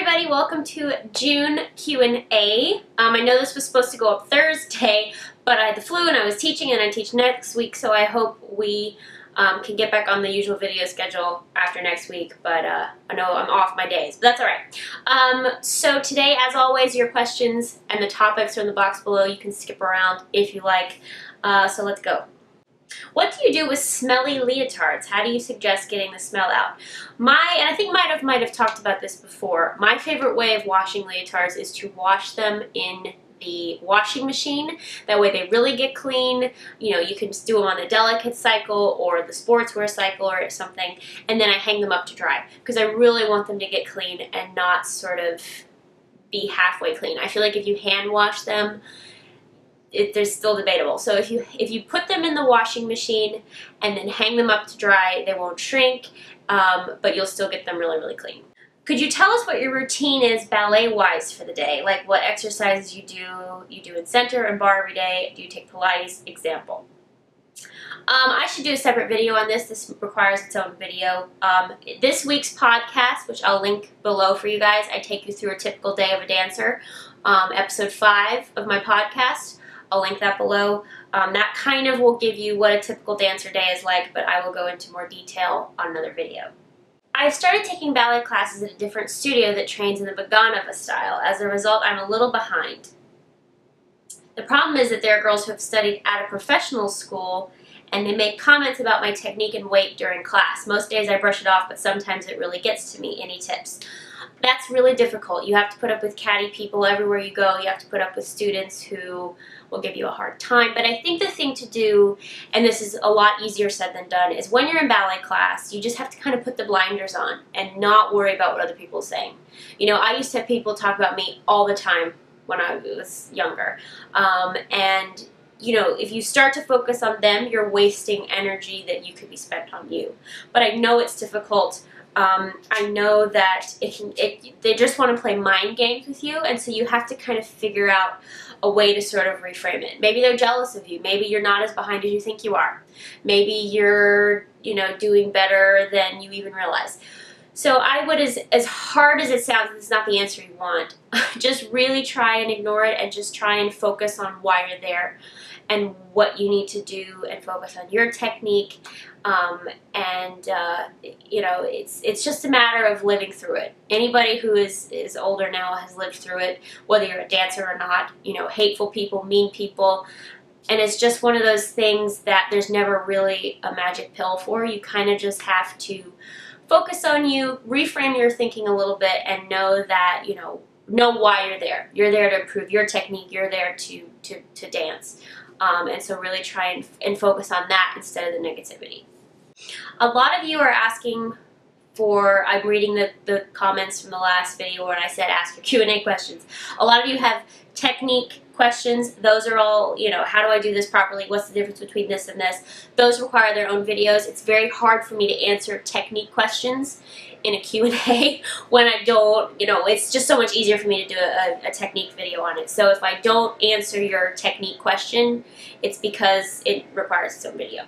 everybody, welcome to June Q&A. I know this was supposed to go up Thursday, but I had the flu and I was teaching and I teach next week, so I hope we can get back on the usual video schedule after next week, but I know I'm off my days, but that's alright. So today, as always, your questions and the topics are in the box below. You can skip around if you like, so let's go. What do you do with smelly leotards? How do you suggest getting the smell out? And I think might have talked about this before, my favorite way of washing leotards is to wash them in the washing machine. That way they really get clean. You know, you can just do them on the delicate cycle or the sportswear cycle or something, and then I hang them up to dry because I really want them to get clean and not sort of be halfway clean. I feel like if you hand wash them, they're still debatable. So if you put them in the washing machine and then hang them up to dry, they won't shrink, but you'll still get them really, really clean. Could you tell us what your routine is ballet-wise for the day? Like what exercises you do in center and bar every day? Do you take Pilates? Example. I should do a separate video on this. This requires its own video. This week's podcast, which I'll link below for you guys, I take you through a typical day of a dancer. Episode 5 of my podcast. I'll link that below. That kind of will give you what a typical dancer day is like, but I will go into more detail on another video. I started taking ballet classes at a different studio that trains in the Vaganova style. As a result, I'm a little behind. The problem is that there are girls who have studied at a professional school and they make comments about my technique and weight during class. Most days I brush it off, but sometimes it really gets to me. Any tips? That's really difficult. You have to put up with catty people everywhere you go. You have to put up with students who will give you a hard time. But I think the thing to do, and this is a lot easier said than done, is when you're in ballet class, you just have to kind of put the blinders on and not worry about what other people are saying. You know, I used to have people talk about me all the time when I was younger. And you know, if you start to focus on them, you're wasting energy that you could be spent on you. But I know it's difficult. I know that they just want to play mind games with you, and so you have to kind of figure out a way to sort of reframe it. Maybe they're jealous of you. Maybe you're not as behind as you think you are. Maybe you're, you know, doing better than you even realize. So I would, as hard as it sounds, it's not the answer you want. Just really try and ignore it and just try and focus on why you're there and what you need to do and focus on your technique. You know, it's just a matter of living through it. Anybody who is older now has lived through it, whether you're a dancer or not. You know, hateful people, mean people. And it's just one of those things that there's never really a magic pill for. You kind of just have to focus on you, reframe your thinking a little bit, and know that, you know why you're there. You're there to improve your technique. You're there to dance. And so really try and focus on that instead of the negativity. A lot of you are asking for, I'm reading the comments from the last video when I said ask your Q&A questions. A lot of you have technique questions. Those are all, you know, how do I do this properly? What's the difference between this and this? Those require their own videos. It's very hard for me to answer technique questions in a Q&A when I don't, you know, it's just so much easier for me to do a technique video on it. So if I don't answer your technique question, it's because it requires its own video.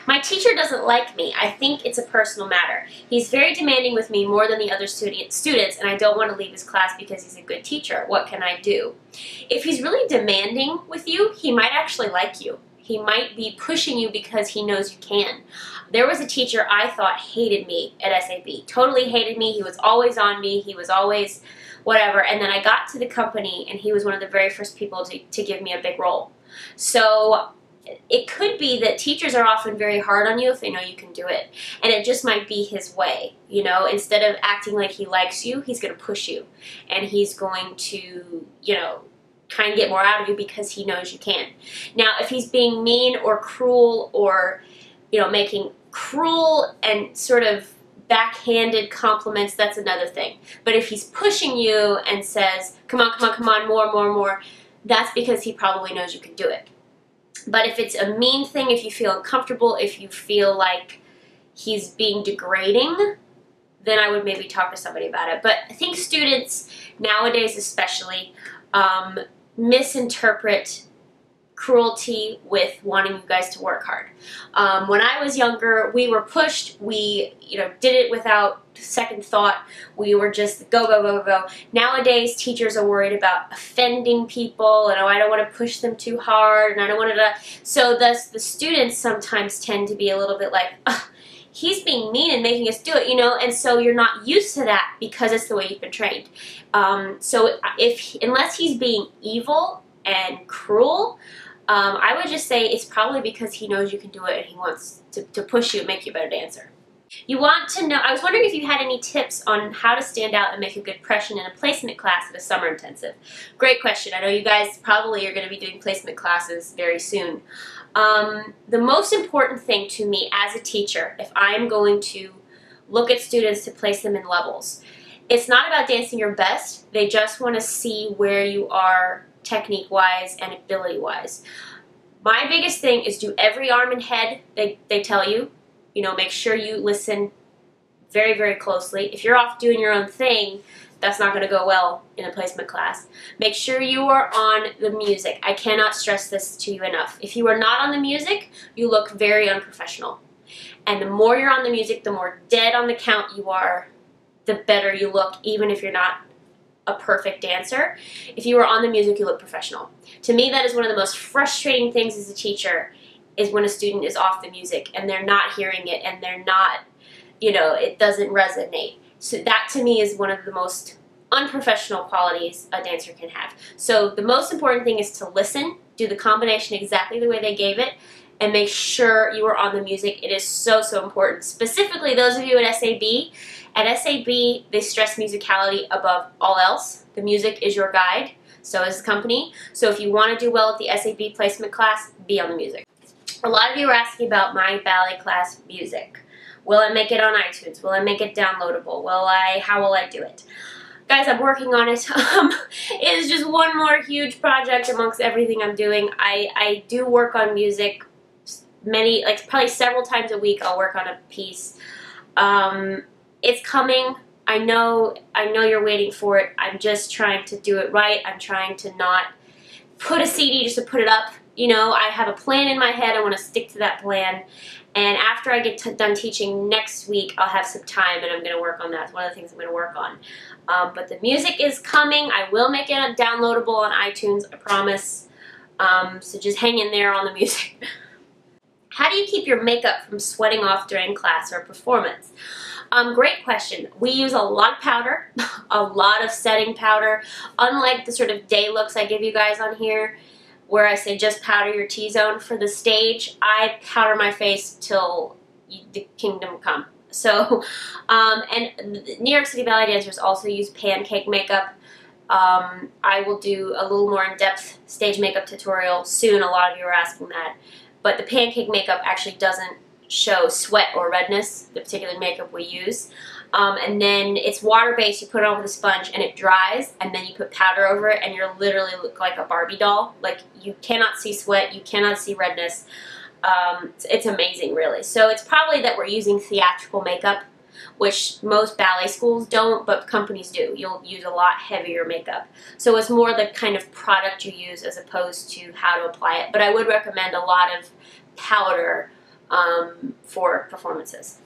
My teacher doesn't like me. I think it's a personal matter. He's very demanding with me more than the other students, and I don't want to leave his class because he's a good teacher. What can I do? If he's really demanding with you, he might actually like you. He might be pushing you because he knows you can. There was a teacher I thought hated me at SAB. Totally hated me. He was always on me. He was always whatever. And then I got to the company, and he was one of the very first people to give me a big role. So it could be that teachers are often very hard on you if they know you can do it. And it just might be his way, you know. Instead of acting like he likes you, he's going to push you. And he's going to, you know, kind of get more out of you because he knows you can. Now, if he's being mean or cruel or, you know, making cruel and sort of backhanded compliments, that's another thing. But if he's pushing you and says, come on, come on, come on, more, more, more, that's because he probably knows you can do it. But if it's a mean thing, if you feel uncomfortable, if you feel like he's being degrading, then I would maybe talk to somebody about it. But I think students, nowadays especially, misinterpret cruelty with wanting you guys to work hard. When I was younger, we were pushed. We, did it without second thought. We were just go, go, go, go. Nowadays, teachers are worried about offending people, and I don't want to push them too hard, and I don't want to. So thus, the students sometimes tend to be a little bit like, he's being mean and making us do it, and so you're not used to that because it's the way you've been trained. So unless he's being evil and cruel, I would just say it's probably because he knows you can do it and he wants to push you and make you a better dancer. You want to know, I was wondering if you had any tips on how to stand out and make a good impression in a placement class at a summer intensive. Great question. I know you guys probably are going to be doing placement classes very soon. The most important thing to me as a teacher, if I'm going to look at students to place them in levels, it's not about dancing your best. They just want to see where you are technique-wise and ability-wise. My biggest thing is do every arm and head they tell you. Make sure you listen very, very closely. If you're off doing your own thing, that's not going to go well in a placement class. Make sure you are on the music. I cannot stress this to you enough. If you are not on the music, you look very unprofessional. And the more you're on the music, the more dead on the count you are, the better you look, even if you're not a perfect dancer. If you are on the music, you look professional. To me, that is one of the most frustrating things as a teacher, is when a student is off the music and they're not hearing it and they're not, it doesn't resonate. So that to me is one of the most unprofessional qualities a dancer can have. So the most important thing is to listen, do the combination exactly the way they gave it, and make sure you are on the music. It is so, so important. Specifically, those of you at SAB. At SAB, they stress musicality above all else. The music is your guide, so is the company. So if you want to do well at the SAB placement class, be on the music. A lot of you are asking about my ballet class music. Will I make it on iTunes? Will I make it downloadable? How will I do it? Guys, I'm working on it. It is just one more huge project amongst everything I'm doing. I do work on music probably several times a week. I'll work on a piece. It's coming. I know you're waiting for it. I'm just trying to do it right. I'm trying to not put a CD just to put it up. I have a plan in my head. I want to stick to that plan. And after I get done teaching next week, I'll have some time and I'm going to work on that. It's one of the things I'm going to work on. But the music is coming. I will make it downloadable on iTunes, I promise. So just hang in there on the music. How do you keep your makeup from sweating off during class or performance? Great question. We use a lot of powder, a lot of setting powder. Unlike the sort of day looks I give you guys on here, where I say just powder your T-zone, for the stage, I powder my face till the kingdom come. So, and New York City Ballet dancers also use pancake makeup. I will do a little more in-depth stage makeup tutorial soon. A lot of you are asking that. But the pancake makeup actually doesn't show sweat or redness, the particular makeup we use. And then it's water-based. You put it on with a sponge and it dries, and then you put powder over it and you literally look like a Barbie doll. Like, you cannot see sweat, you cannot see redness. It's amazing, really. So it's probably that we're using theatrical makeup, which most ballet schools don't, but companies do. You'll use a lot heavier makeup. So it's more the kind of product you use as opposed to how to apply it. But I would recommend a lot of powder for performances.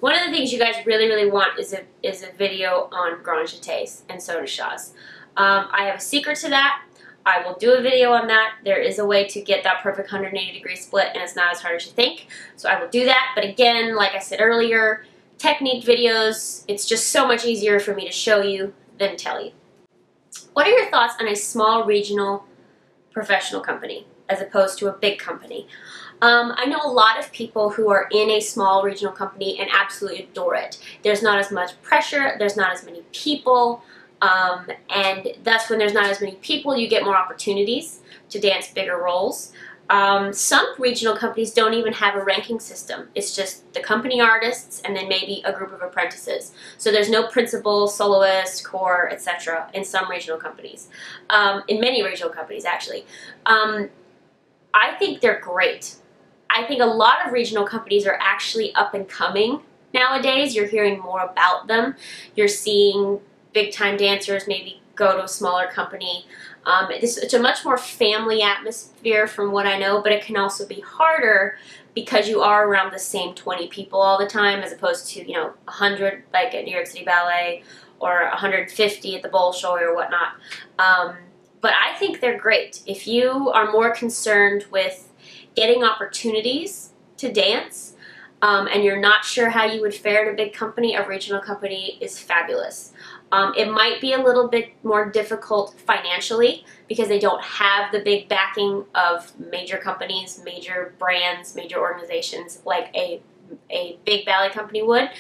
One of the things you guys really, really want is a video on grand jetés and saut de chasse. I have a secret to that. I will do a video on that. There is a way to get that perfect 180-degree split, and it's not as hard as you think. So I will do that. But again, like I said earlier, technique videos, it's just so much easier for me to show you than tell you. What are your thoughts on a small regional professional company as opposed to a big company? I know a lot of people who are in a small regional company and absolutely adore it. There's not as much pressure, there's not as many people, and that's when there's not as many people, you get more opportunities to dance bigger roles. Some regional companies don't even have a ranking system. It's just the company artists and then maybe a group of apprentices. So there's no principal, soloist, corps, etc. in some regional companies. In many regional companies, actually. I think they're great. I think a lot of regional companies are actually up and coming nowadays. You're hearing more about them. You're seeing big-time dancers maybe go to a smaller company. It's a much more family atmosphere from what I know, but it can also be harder because you are around the same 20 people all the time as opposed to, 100 like at New York City Ballet or 150 at the Bolshoi or whatnot. But I think they're great. If you are more concerned with getting opportunities to dance and you're not sure how you would fare in a big company, a regional company is fabulous. It might be a little bit more difficult financially because they don't have the big backing of major companies, major brands, major organizations like a big ballet company would.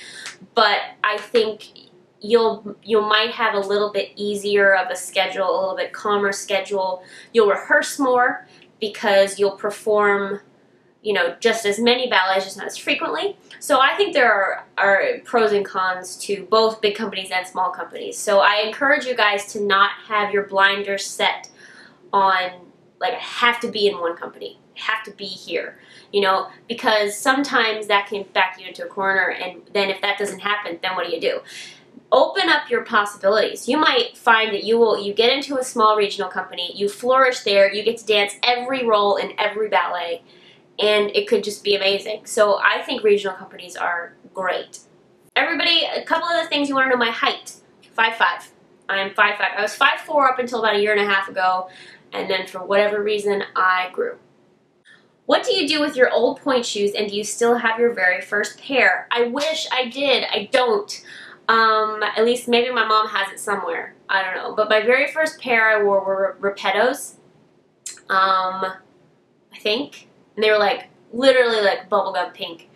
But I think you might have a little bit easier of a schedule, a little bit calmer schedule. You'll rehearse more because you'll perform just as many ballets, just not as frequently. So I think there are pros and cons to both big companies and small companies. So I encourage you guys to not have your blinders set on, like, I have to be in one company, I have to be here, because sometimes that can back you into a corner, and then if that doesn't happen, then what do? Open up your possibilities. You might find that you get into a small regional company, you flourish there, you get to dance every role in every ballet, and it could just be amazing. So I think regional companies are great. Everybody, a couple of the things you want to know: my height, 5'5". I'm 5'5". I was 5'4" up until about a year and a half ago, and then for whatever reason, I grew. What do you do with your old pointe shoes, and do you still have your very first pair? I wish I did. I don't. At least maybe my mom has it somewhere. I don't know. But my very first pair I wore were Repettos, I think. And they were like, literally like bubblegum pink.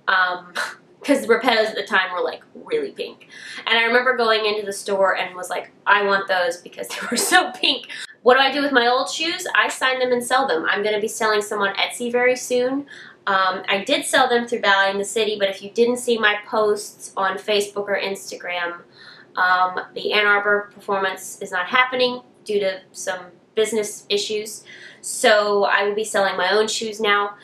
Because the Repettos at the time were like really pink. And I remember going into the store and was like, I want those because they were so pink. What do I do with my old shoes? I sign them and sell them. I'm going to be selling some on Etsy very soon. I did sell them through Ballet in the City, but if you didn't see my posts on Facebook or Instagram, the Ann Arbor performance is not happening due to some business issues. So I will be selling my own shoes now.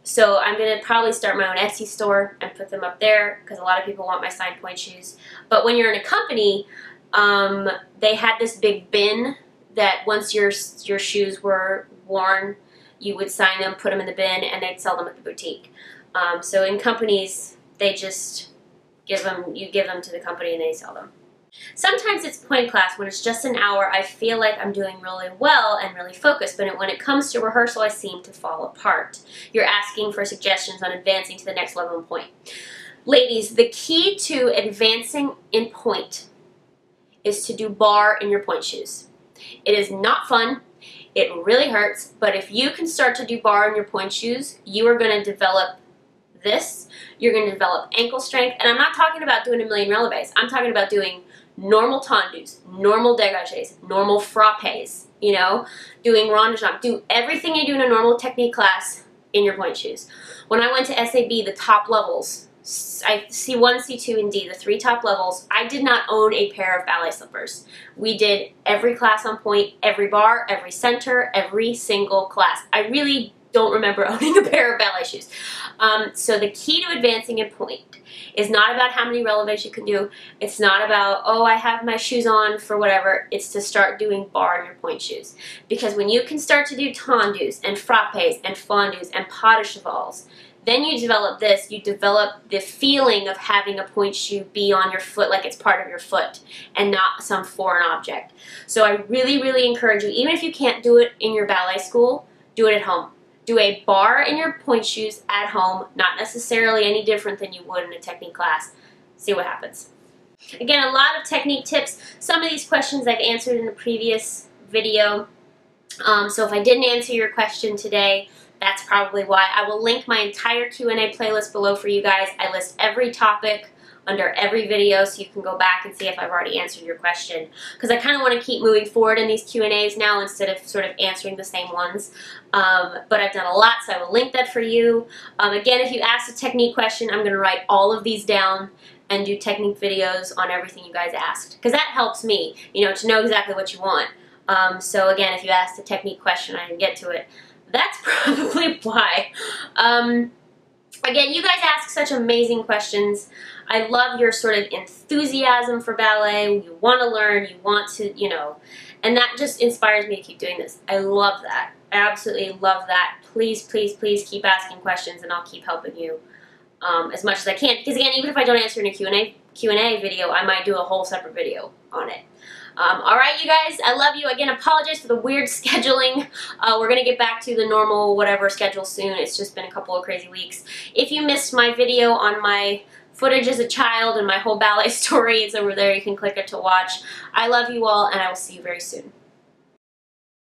So I'm going to probably start my own Etsy store and put them up there because a lot of people want my signed pointe shoes. But when you're in a company, they had this big bin that once your shoes were worn, you would sign them, put them in the bin, and they'd sell them at the boutique. So in companies, they just you give them to the company and they sell them. Sometimes it's pointe class when it's just an hour. I feel like I'm doing really well and really focused, but when it comes to rehearsal, I seem to fall apart. You're asking for suggestions on advancing to the next level in pointe. Ladies, the key to advancing in pointe is to do bar in your pointe shoes. It is not fun. It really hurts, but if you can start to do bar in your pointe shoes, you are going to develop this. You're going to develop ankle strength, and I'm not talking about doing a million relevés. I'm talking about doing normal tendus, normal dégagés, normal frappés, doing rond de jambe. Do everything you do in a normal technique class in your pointe shoes. When I went to SAB, the top levels, C1, C2, and D, the 3 top levels, I did not own a pair of ballet slippers. We did every class on pointe, every bar, every center, every single class. I really don't remember owning a pair of ballet shoes. So the key to advancing in pointe is not about how many relevés you can do. It's not about, oh, I have my shoes on for whatever. It's to start doing bar in your pointe shoes. Because when you can start to do tendus and frappés and fondus and pas de chevals, then you develop this, you develop the feeling of having a pointe shoe be on your foot like it's part of your foot and not some foreign object. So I really, really encourage you, even if you can't do it in your ballet school, do it at home. Do a bar in your pointe shoes at home, not necessarily any different than you would in a technique class. See what happens. Again, a lot of technique tips. Some of these questions I've answered in a previous video. So if I didn't answer your question today, that's probably why. I will link my entire Q&A playlist below for you guys. I list every topic under every video so you can go back and see if I've already answered your question. Because I kind of want to keep moving forward in these Q&As now instead of sort of answering the same ones. But I've done a lot, so I will link that for you. Again, if you ask a technique question, I'm going to write all of these down and do technique videos on everything you guys asked. Because that helps me, to know exactly what you want. So again, if you asked a technique question, I didn't get to it. That's probably why. Again, you guys ask such amazing questions. I love your sort of enthusiasm for ballet. You want to learn, you want to, you know, and that just inspires me to keep doing this. I love that. I absolutely love that. Please, please, please keep asking questions and I'll keep helping you as much as I can. Because again, even if I don't answer in a Q&A video, I might do a whole separate video on it. Alright, you guys, I love you. Again, apologize for the weird scheduling. We're going to get back to the normal whatever schedule soon. It's just been a couple of crazy weeks. If you missed my video on my footage as a child and my whole ballet story, it's over there. You can click it to watch. I love you all, and I will see you very soon.